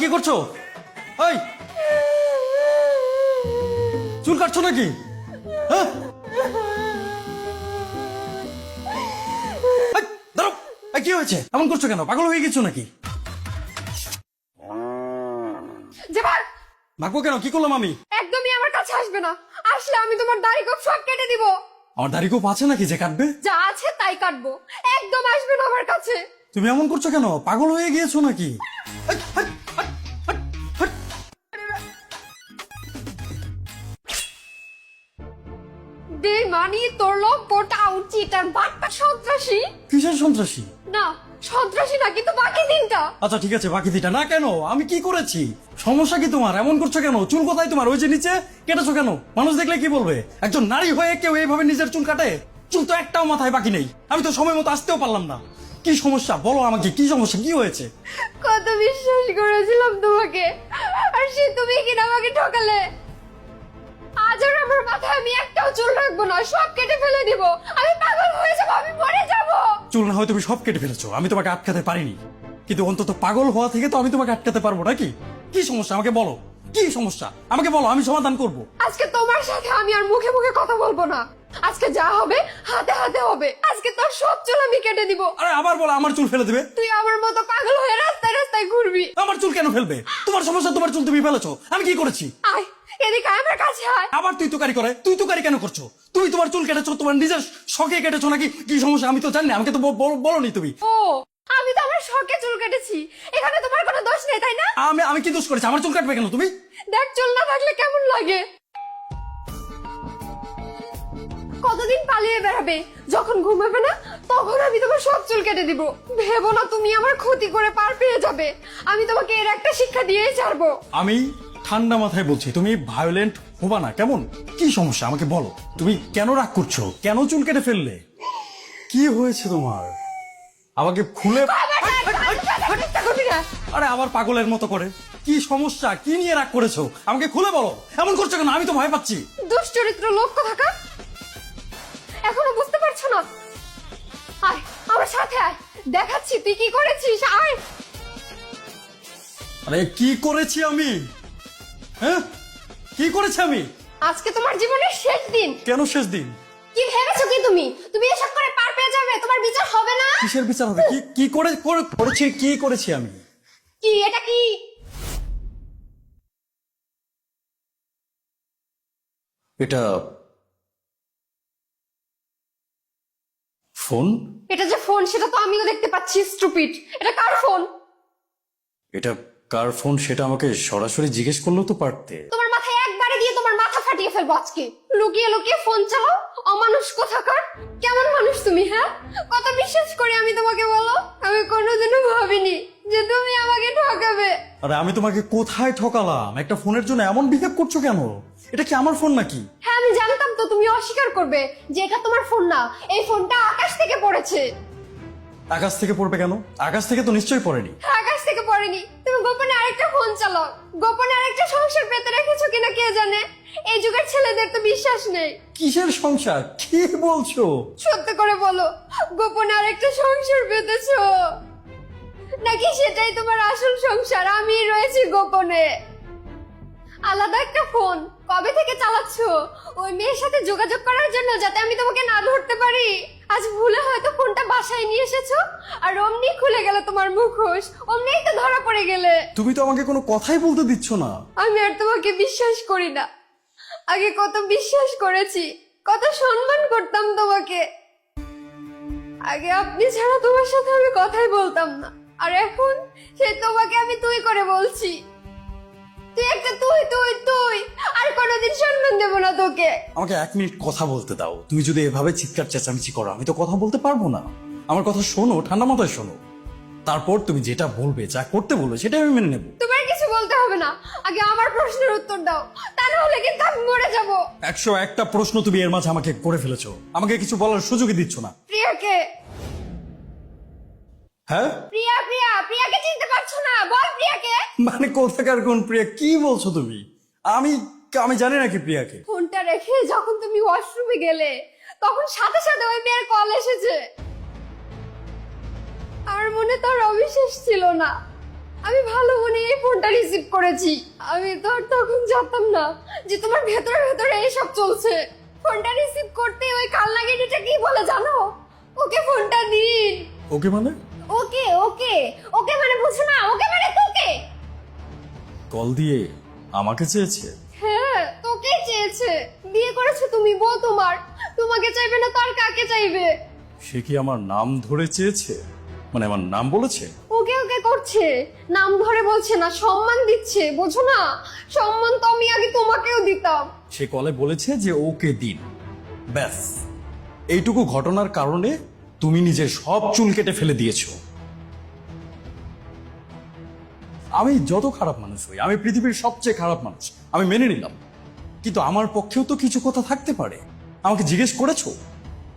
কি করছো? এই চুল কাটছো নাকি? হ্যাঁ দাঁড়াও, কি হয়েছে? এমন করছো কেন? পাগল হয়ে গেছো নাকি? ভাগবো কেন? কি করলাম আমি? একদমই আমার কাছে আসবে না। আসলে আমি তোমার দাড়ি গোঁফ সব কেটে দিব। আমার দাড়ি কোপ আছে নাকি যে কাটবে? যা আছে তাই কাটবো। একদম আসবে না আমার কাছে। তুমি এমন করছো কেন? পাগল হয়ে গিয়েছো নাকি? বেমানি তোর লম্পটা উচিত আর বাট্টা সন্ত্রাসী। কিসের সন্ত্রাসী? না সন্ত্রাসী না, কিন্তু বাকি দিনটা। আচ্ছা ঠিক আছে, বাকি দিটা না কেন? আমি কি করেছি? সমস্যা কি তোমার? এমন করছো কেন? চুল কোথায় তোমার? ওই যে নিচে কেটেছো কেন? মানুষ দেখলে কি বলবে? একজন নারী হয়ে কেউ এইভাবে নিজের চুল কাটে? চুল তো একটাও মাথায় বাকি নেই। আমি তো সময় মতো আসতেও পারলাম না। কি সমস্যা বলো আমাকে, কি সমস্যা, কি হয়েছে? কত বিশ্বাস করেছিলাম তোমাকে, আর সে তুমি কিনা আমাকে ঠকালে। আজ আর আমার মাথায় আমি একটাও চুল রাখবো না, সব কেটে ফেলে দিব। আমি পাগল হয়ে যাবো, আমি মরে যাবো। চুল না হয় তুমি সব কেটে ফেলেছো, আমি তোমাকে আটকাতে পারিনি, কিন্তু অন্তত পাগল হওয়া থেকে তো আমি তোমাকে আটকাতে পারবো নাকি? কি সমস্যা আমাকে বলো, কি সমস্যা আমাকে বলো, আমি সমাধান করব। আজকে তোমার সাথে আমি আর মুখে মুখে কথা বলবো না। আজকে যা হবে হাতে হাতে হবে। আজকে তোর সব চুল আমি কেটে দিব। আরে আবার বলো আমার চুল ফেলে দেবে? তুই আমার মতো পাগল হয়ে রাস্তায় রাস্তায় ঘুরবি। আমার চুল কেন ফেলবে? তোমার সমস্যা, তোমার চুল তুমি ফেলেছো, আমি কি করেছি? আয় এদিকে আয়, আমার কাছে আয়। আবার তুই তুকারি করে, তুই তুকারি কেন করছো? তুমি তোমার চুল কেটেছো তোমার নিজের শখে কেটেছো নাকি? কি সমস্যা আমি তো জানি না, আমাকে তো বলোনি তুমি। ও আমি তো আমার শখে চুল কেটেছি, এখানে তোমার কোনো দোষ নেই তাই না? আমি কি দোষ করেছি? আমার চুল কাটবে কেন তুমি? দেখ চুল না থাকলে কেমন লাগে। কতদিন পালিয়ে বেড়াবে, যখন ঘুমাবে না তখন আমি তোমার সব চুল কেটে দিব। ভেবো না তুমি আমার ক্ষতি করে পার পেয়ে যাবে। আমি তোমাকে এর একটা শিক্ষা দিয়েই ছাড়বো। আমি ঠান্ডা মাথায় বলছি, তুমি ভায়োলেন্ট হবা না কেমন? কি সমস্যা আমাকে বলো, তুমি কেন রাগ করছো? কেন চুল কেটে ফেললে? কি হয়েছে তোমার? আমাকে খুলে আরে আবার পাগলের মতো করে। কি সমস্যা, কি নিয়ে রাগ করেছো? আমাকে খুলে বলো, এমন করছো কেন? আমি তো ভয় পাচ্ছি। দুশ্চরিত্র লক্ষ্য থাকা এখনো বুঝতে পারছো না? আয় আমার সাথে আয়, দেখাচ্ছি তুই কি করেছিস। আয়। আরে কি করেছি আমি? হ্যাঁ কি করেছি আমি? আজকে তোমার জীবনের শেষ দিন। কেন শেষ দিন? কি ভেবেছো কি তুমি? তুমি এসব করে পার পেয়ে যাবে, তোমার বিচার হবে না। কিসের বিচার হবে? কি কি করেছি? কি করেছি আমি? কি এটা কি? এটা ফোন। এটা যে ফোন সেটা তো আমিও দেখতে পাচ্ছি, স্টুপিড। এটা কার ফোন? এটা কার ফোন সেটা আমাকে সরাসরি জিজ্ঞেস করলেও তো পারতে। তোমার মাথায় একবারে দিয়ে তোমার মাথা ফাটিয়ে ফেলবো আজকে। লুকিয়ে লুকিয়ে ফোন চালাও, অমানুষ কোথাকার। কেমন মানুষ তুমি? হ্যাঁ কত বিশ্বাস করে আমি তোমাকে, বলো। আমি কোনোদিনও ভাবিনি যে তুমি আমাকে ঠকাবে। আরে আমি তোমাকে কোথায় ঠকালাম? একটা ফোনের জন্য এমন বিহেভ করছো কেন? এটা কি আমার ফোন নাকি? হ্যাঁ আমি জানতাম তো তুমি অস্বীকার করবে যে এটা তোমার ফোন না। এই ফোনটা আকাশ থেকে পড়েছে। আকাশ থেকে পড়বে কেন? আকাশ থেকে তো নিশ্চয়ই পড়েনি। আকাশ থেকে পড়েনি। তুমি গোপনে আরেকটা ফোন চালাও, গোপনে আরেকটা সংসার পেতে রেখেছো কিনা কে জানে। এই যুগের ছেলেদের তো বিশ্বাস নেই। কিসের সংসার? কি বলছো? সত্যি করে বলো, গোপনে আরেকটা সংসার পেতেছো নাকি সেটাই তোমার আসল সংসার? আমি রয়েছি গোপনে। আলাদা একটা ফোন কবে থেকে চালাচ্ছো? ওই মেয়ের সাথে যোগাযোগ করার জন্য, যাতে আমি তোমাকে না ধরতে পারি। আজ ভুলে হয়তো ফোনটা বাসায় নিয়ে এসেছো, আর অমনি খুলে গেল তোমার মুখোশ, অমনিই তো ধরা পড়ে গেলে। তুমি তো আমাকে কোনো কথাই বলতে দিচ্ছ না। আমি আর তোমাকে বিশ্বাস করি না। আগে কত বিশ্বাস করেছি, কত সম্মান করতাম তোমাকে। আগে আপনি ছাড়া তোমার সাথে আমি কথাই বলতাম না, আর এখন সে তোমাকে আমি তুই করে বলছি। তুই একটা তুই তুই তুই, আর কোনোদিন সম্মান দেব না তোকে। আমাকে 1 মিনিট কথা বলতে দাও। তুমি যদি এভাবে চিৎকার চেঁচামেচি করো আমি তো কথা বলতে পারবো না। আমার কথা শোনো, ঠান্ডা মাথায় শোনো, তারপর তুমি যেটা বলবে, যা করতে বলবে সেটাই আমি মেনে নেবো। তোমার কিছু বলতে হবে না, আগে আমার প্রশ্নের উত্তর দাও, তা না হলে কিন্তু আমি মরে যাব। 101টা প্রশ্ন তুমি এর মাঝে আমাকে করে ফেলেছো, আমাকে কিছু বলার সুযোগই দিচ্ছ না। প্রিয়াকে। হ্যাঁ প্রিয়া প্রিয়া প্রিয়াকে চিনতে পারছো না? বল প্রিয়াকে। মানে কোথাকার কোন প্রিয়া? কি বলছো তুমি? আমি আমি জানি নাকি প্রিয়াকে? ফোনটা রেখে যখন তুমি ওয়াশরুমে গেলে তখন সাথে সাথে ওই মেয়ের কল এসেছে। আমার মনে তো আর অবিশ্বাস ছিল না। আমি ভালো মনে এই ফোনটা রিসিভ করেছি। আমি তো আর তখন জানতাম না যে তোমার ভেতরে ভেতরে এইসব চলছে। ফোনটা রিসিভ করতে ওই কালনাগিনীটা কি বলে জানো? ওকে ফোনটা দিন। ওকে মানে? ওকে ওকে ওকে মানে বুঝো না? ওকে মানে তোকে। কল দিয়ে আমাকে চেয়েছে? হ্যাঁ, তোকে চেয়েছে। বিয়ে করেছো তুমি, বউ তোমার। তোমাকে চাইবে না তার কাকে চাইবে? সে কি আমার নাম ধরে চেয়েছে? মানে আমার নাম বলেছে? ওকে ওকে করছে, নাম ধরে বলছে না, সম্মান দিচ্ছে, বোঝো না? সম্মান তো আমি আগে তোমাকেও দিতাম। সে কলে বলেছে যে ওকে দিন, ব্যাস। এইটুকু ঘটনার কারণে তুমি নিজের সব চুল কেটে ফেলে দিয়েছো। আমি যত খারাপ মানুষ হই, আমি পৃথিবীর সবচেয়ে খারাপ মানুষ, আমি মেনে নিলাম, কিন্তু আমার পক্ষেও তো কিছু কথা থাকতে পারে। আমাকে জিজ্ঞেস করেছো?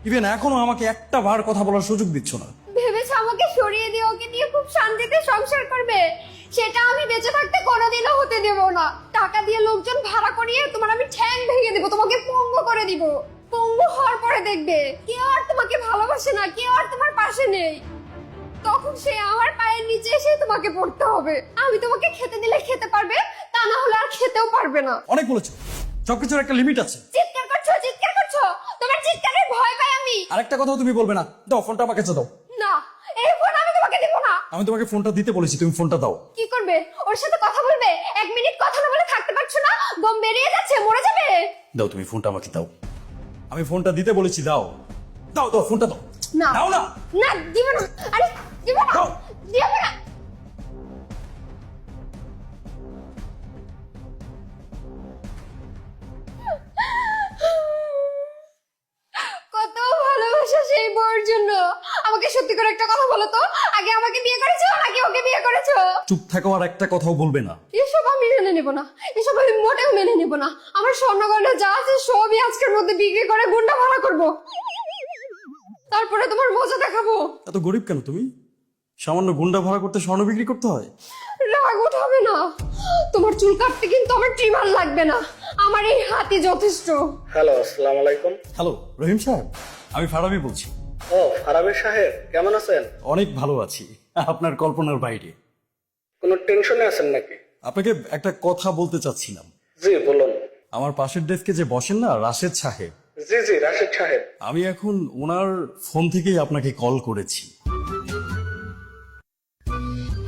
ইভেন এখনো আমাকে একটা বার কথা বলার সুযোগ দিচ্ছ না। ভেবেছো আমাকে সরিয়ে দিয়ে ওকে নিয়ে খুব শান্তিতে সংসার করবে? সেটা আমি বেঁচে থাকতে কোনোদিনও হতে দেব না। টাকা দিয়ে লোকজন ভাড়া করিয়ে তোমার আমি ঠ্যাং ভেঙে দিব, তোমাকে পঙ্গু করে দিব। পঙ্গু হওয়ার পরে দেখবে কেউ আর তোমাকে ভালোবাসে না, কেউ আর তোমার পাশে নেই। তখন সে আমার পায়ের নিচে এসে তোমাকে পড়তে হবে। আমি তোমাকে খেতে দিলে খেতে পারবে, তা না হলে আর খেতেও পারবে না। অনেক বলেছো, সবকিছুর একটা লিমিট আছে। চিৎকার করছো, চিৎকার করছো। তোমার চিৎকারের ভয় পাই আমি। আরেকটা কথাও তুমি বলবে না। দাও ফোনটা, আমাকে দাও। না, এই ফোন আমি তোমাকে দেব না। আমি তোমাকে ফোনটা দিতে বলেছি, তুমি ফোনটা দাও। কি করবে? ওর সাথে কথা বলবে? 1 মিনিট কথা না বলে থাকতে পারছো না? দম বেরিয়ে যাচ্ছে, মরে যাবে। দাও, তুমি ফোনটা আমাকে দাও। আমি ফোনটা দিতে বলেছি, দাও দাও দাও, ফোনটা দাও। না দাও না। না, দিব না। আরে দিব না, দাও। দিব না। কত ভালোবাসা সেই বউর জন্য। আমাকে সত্যি করে একটা কথা বলো তো, আগে আমাকে বিয়ে করেছো নাকি ওকে বিয়ে করেছো? চুপ থাকো, আর একটা কথাও বলবে না। এসব আমি মেনে নেব না, এসব আমি মোটেও মেনে নেব না। আমার স্বর্ণগয়না যা আছে সবই আজকের মধ্যে বিক্রি করে গুন্ডা ভাড়া করব, তারপরে তোমার মজা দেখাবো। এত গরিব কেন তুমি? সামান্য গুন্ডা ভাড়া করতে স্বর্ণ বিক্রি করতে হয়? রাগ উঠাবে না। তোমার চুল কাটতে কিন্তু আমার ট্রিমার লাগবে না, আমার এই হাতই যথেষ্ট। হ্যালো, আসসালামু আলাইকুম। হ্যালো রহিম সাহেব, আমি ফারাবি বলছি। ও ফারাবি সাহেব, কেমন আছেন? অনেক ভালো আছি, আপনার কল্পনার বাইরে। কোনো টেনশনে আছেন নাকি? আপনাকে একটা কথা বলতে চাচ্ছিলাম। জি বলুন। আমার পাশের ডেস্কে যে বসেন না, রাশেদ সাহেব, জি জি, রাশেদ সাহেব। আমি এখন ওনার ফোন থেকেই আপনাকে কল করেছি।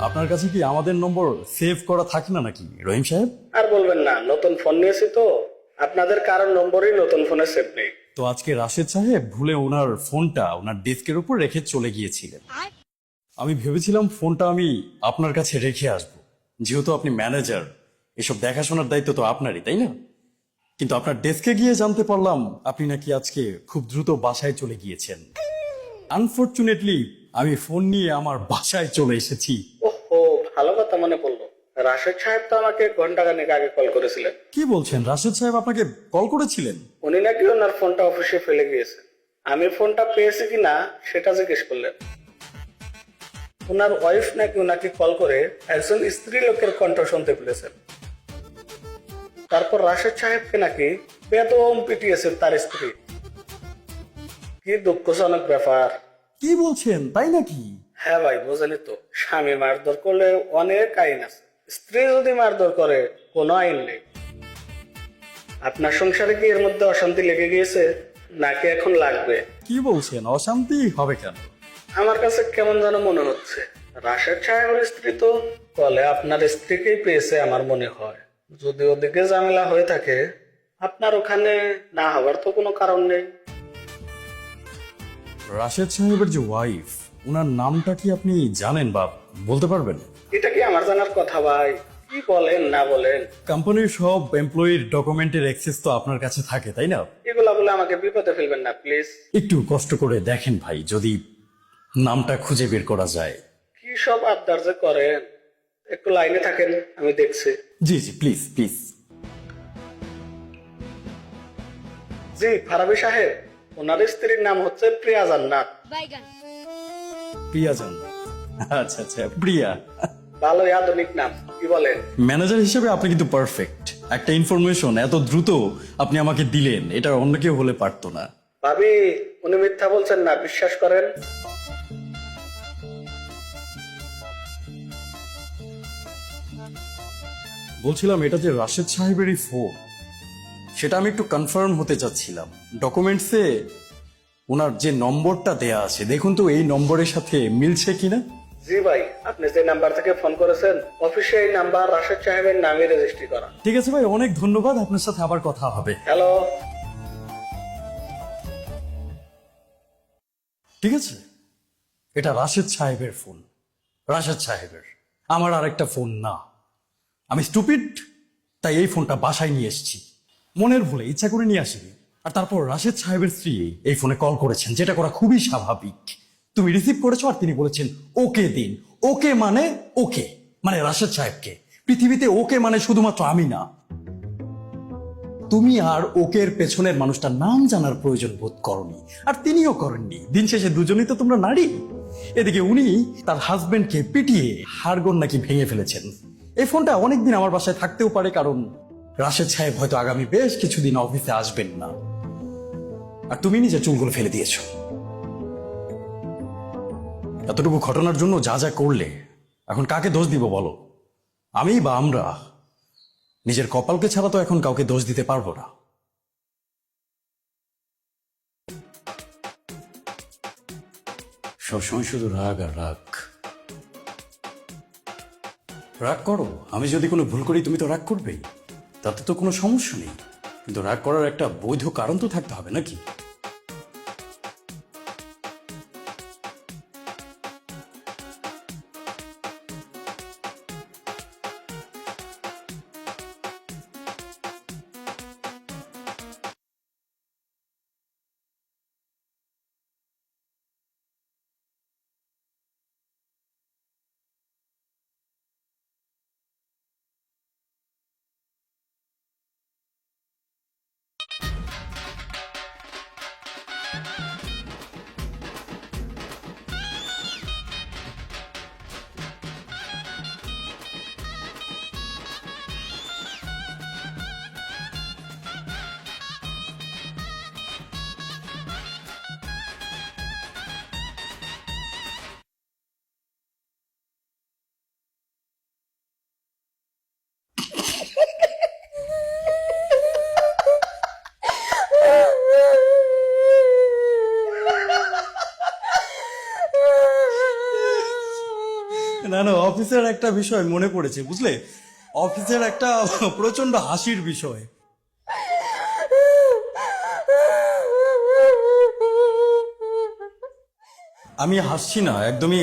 আপনার কাছে কি আমাদের নম্বর সেভ করা থাকে না নাকি রহিম সাহেব? আর বলবেন না, নতুন ফোন নিয়েছি তো, আপনাদের কারোর নম্বরই নতুন ফোনে সেভ নেই। তো আজকে রাশেদ সাহেব ভুলে ওনার ফোনটা ওনার ডেস্কের উপর রেখে চলে গিয়েছিলেন। আমি ভেবেছিলাম ফোনটা আমি আপনার কাছে রেখে আসব, যেহেতু আপনি ম্যানেজার, এসব দেখাশোনার দায়িত্ব তো আপনারই, তাই না? কিন্তু আপনার ডেস্কে গিয়ে জানতে পারলাম আপনি নাকি আজকে খুব দ্রুত বাসায় চলে গিয়েছেন। আনফরচুনেটলি আমি ফোন নিয়ে আমার বাসায় চলে এসেছি। ওহো, ভালো কথা মনে পড়লো। রাশেদ সাহেব তো আমাকে ঘন্টাখানেক আগে কল করেছিলেন। কি বলছেন? রাশেদ সাহেব আপনাকে কল করেছিলেন? উনি নাকি ওনার ফোনটা অফিসে ফেলে গিয়েছেন। আমি ফোনটা পেয়েছি কিনা সেটা জিজ্ঞেস করলেন। ওনার ওয়াইফ নাকি ওনাকে কল করে একজন স্ত্রী লোকের কণ্ঠ শুনতে পেরেছেন। তারপর রাশেদ সাহেবকে নাকি বেদম পিটিয়েছেন তার স্ত্রী। কি দুঃখজনক ব্যাপার। কি বলছেন, তাই নাকি? হ্যাঁ ভাই, বোঝেনি তো, স্বামী মারধর করলে অনেক আইন আছে, স্ত্রী যদি মারধর করে কোনো আইন নেই। আপনার সংসারে কি এর মধ্যে অশান্তি লেগে গিয়েছে নাকি এখন লাগবে? কি বলছেন? অশান্তি হবে কেন? আমার কাছে কেমন যেন মনে হচ্ছে রাশেদ সাহেবের স্ত্রী তো কলে আপনার স্ত্রীকেই পেয়েছে আমার মনে হয়। যদি ওদিকে ঝামেলা হয়ে থাকে, আপনার ওখানে না হওয়ার তো কোনো কারণ নেই। রাশেদ সাহেবের যে ওয়াইফ, ওনার নামটা কি আপনি জানেন বা বলতে পারবেন? এটা কি আমার জানার কথা ভাই? কি বলেন না বলেন। কোম্পানির সব এমপ্লয়ির ডকুমেন্টের অ্যাক্সেস তো আপনার কাছে থাকে, তাই না? এগুলা বলে আমাকে বিপদে ফেলবেন না প্লিজ। একটু কষ্ট করে দেখেন ভাই, যদি নামটা খুঁজে বের করা যায়। কি সব আবদার যে করেন, একটু লাইনে থাকেন, আমি দেখছি। জি জি, প্লিজ প্লিজ। জি ফারাবি সাহেব, ওনার স্ত্রীর নাম হচ্ছে প্রিয়া জান্নাত। প্রিয়া জান্নাত, আচ্ছা আচ্ছা, প্রিয়া। ভালোই আধুনিক নাম, কি বলেন? ম্যানেজার হিসেবে আপনি কিন্তু পারফেক্ট। একটা ইনফরমেশন এত দ্রুত আপনি আমাকে দিলেন, এটা অন্য কেউ হলে পারতো না। ভাবি, উনি মিথ্যা বলছেন না, বিশ্বাস করেন। বলছিলাম এটা যে রাশেদ সাহেবেরই ফোন, সেটা আমি একটু কনফার্ম হতে চাচ্ছিলাম। ডকুমেন্টসে ওনার যে নম্বরটা দেয়া আছে, দেখুন তো এই নম্বরের সাথে মিলছে কিনা। জি ভাই, আপনি যে নাম্বার থেকে ফোন করেছেন অফিসে এই নাম্বার রাশেদ সাহেবের নামে রেজিস্ট্রি করা। ঠিক আছে ভাই, অনেক ধন্যবাদ, আপনার সাথে আবার কথা হবে। হ্যালো। ঠিক আছে, এটা রাশেদ সাহেবের ফোন, রাশেদ সাহেবের, আমার আরেকটা ফোন না। আমি স্টুপিড, তাই এই ফোনটা বাসায় নিয়ে এসেছি, মনের ভুলে, ইচ্ছা করে নিয়ে আসিনি। আর তারপর রাশেদ সাহেবের স্ত্রী এই ফোনে কল করেছেন, যেটা করা খুবই স্বাভাবিক। তুমি রিসিভ করেছো আর তিনি বলেছেন ওকে দিন। ওকে মানে ওকে, মানে রাশেদ সাহেবকে। পৃথিবীতে ওকে মানে শুধুমাত্র আমি না, তুমি আর ওকের পেছনের মানুষটার নাম জানার প্রয়োজন বোধ করনি, আর তিনিও করেননি। দিন শেষে দুজনেই তো তোমরা নারী। এদিকে উনি তার হাজবেন্ডকে পিটিয়ে হাড়গোড় নাকি ভেঙে ফেলেছেন। এই ফোনটা অনেকদিন আমার বাসায় থাকতেও পারে, কারণ রাশেদ সাহেব হয়তো আগামী বেশ কিছুদিন অফিসে আসবেন না। আর তুমি নিজে চুলগুলো ফেলে দিয়েছ। এতটুকু ঘটনার জন্য যা যা করলে, এখন কাকে দোষ দিব বলো? আমি বা আমরা? নিজের কপালকে ছাড়া তো এখন কাউকে দোষ দিতে পারবো না। সবসময় শুধু রাগ আর রাগ। রাগ করো, আমি যদি কোনো ভুল করি তুমি তো রাগ করবেই, তাতে তো কোনো সমস্যা নেই। কিন্তু রাগ করার একটা বৈধ কারণ তো থাকতে হবে নাকি? না না, অফিসের একটা বিষয় মনে পড়েছে, বুঝলে? অফিসের একটা প্রচন্ড হাসির বিষয়। আমি হাসছি না, একদমই